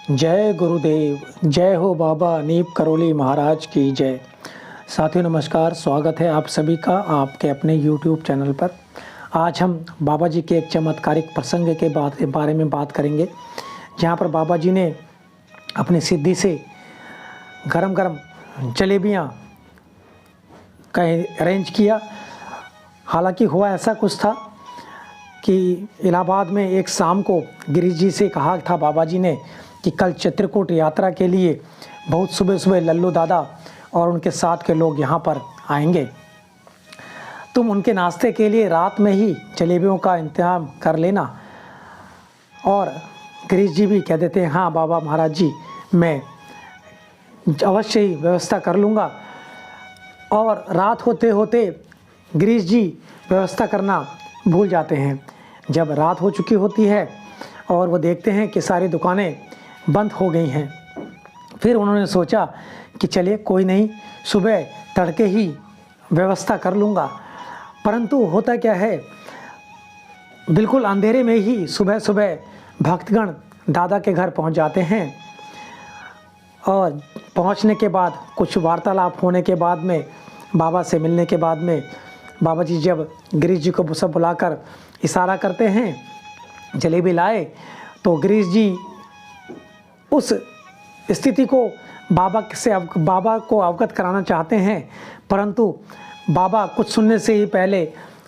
जय गुरुदेव, जय हो बाबा नीप करौली महाराज की जय। साथियों नमस्कार, स्वागत है आप सभी का आपके अपने YouTube चैनल पर। आज हम बाबा जी के एक चमत्कारिक प्रसंग के बारे में बात करेंगे, जहाँ पर बाबा जी ने अपनी सिद्धि से गरम गरम जलेबियाँ का अरेंज किया। हालांकि हुआ ऐसा कुछ था कि इलाहाबाद में एक शाम को गिरीश जी से कहा था बाबा जी ने कि कल चित्रकूट यात्रा के लिए बहुत सुबह सुबह लल्लू दादा और उनके साथ के लोग यहाँ पर आएंगे। तुम उनके नाश्ते के लिए रात में ही जलेबियों का इंतजाम कर लेना। और गिरीश जी भी कह देते हैं, हाँ बाबा महाराज जी, मैं अवश्य ही व्यवस्था कर लूँगा। और रात होते होते गिरीश जी व्यवस्था करना भूल जाते हैं। जब रात हो चुकी होती है और वो देखते हैं कि सारी दुकानें बंद हो गई हैं, फिर उन्होंने सोचा कि चलिए कोई नहीं, सुबह तड़के ही व्यवस्था कर लूँगा। परंतु होता क्या है, बिल्कुल अंधेरे में ही सुबह सुबह भक्तगण दादा के घर पहुंच जाते हैं। और पहुंचने के बाद कुछ वार्तालाप होने के बाद में, बाबा से मिलने के बाद में, बाबा जी जब गिरीश जी को सब बुलाकर इशारा करते हैं जलेबी लाए, तो गिरीश जी उस स्थिति को बाबा को अवगत कराना चाहते हैं। परंतु बाबा कुछ सुनने से ही पहले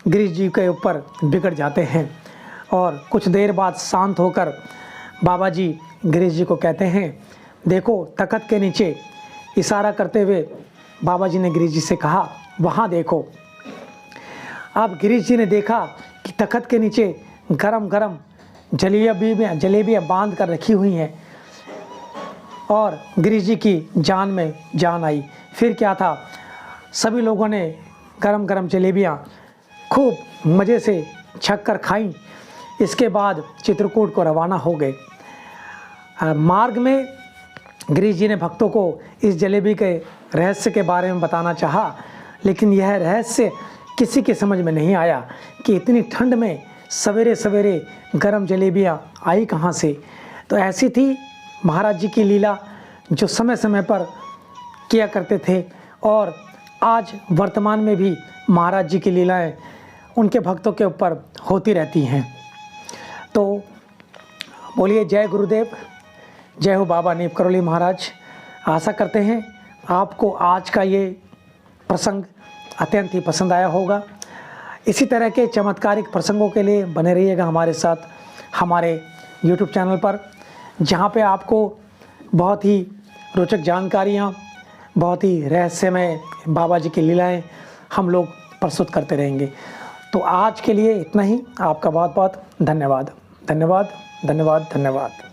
गिरीश जी के ऊपर बिगड़ जाते हैं। और कुछ देर बाद शांत होकर बाबा जी गिरीश जी को कहते हैं, देखो तख्त के नीचे, इशारा करते हुए बाबा जी ने गिरीश जी से कहा, वहाँ देखो। अब गिरीश जी ने देखा कि तख्त के नीचे गरम गरम जलेबियाँ बांध कर रखी हुई हैं। और गिरीश जी की जान में जान आई। फिर क्या था, सभी लोगों ने गरम गरम जलेबियाँ खूब मज़े से छक कर खाईं। इसके बाद चित्रकूट को रवाना हो गए। मार्ग में गिरीश जी ने भक्तों को इस जलेबी के रहस्य के बारे में बताना चाहा, लेकिन यह रहस्य किसी के समझ में नहीं आया कि इतनी ठंड में सवेरे सवेरे गरम जलेबियाँ आई कहाँ से। तो ऐसी थी महाराज जी की लीला, जो समय समय पर किया करते थे। और आज वर्तमान में भी महाराज जी की लीलाएं उनके भक्तों के ऊपर होती रहती हैं। तो बोलिए जय गुरुदेव, जय हो बाबा नीप करौली महाराज। आशा करते हैं आपको आज का ये प्रसंग अत्यंत ही पसंद आया होगा। इसी तरह के चमत्कारिक प्रसंगों के लिए बने रहिएगा हमारे साथ हमारे YouTube चैनल पर, जहाँ पे आपको बहुत ही रोचक जानकारियाँ, बहुत ही रहस्यमय बाबा जी की लीलाएं हम लोग प्रस्तुत करते रहेंगे। तो आज के लिए इतना ही। आपका बहुत बहुत धन्यवाद, धन्यवाद, धन्यवाद, धन्यवाद।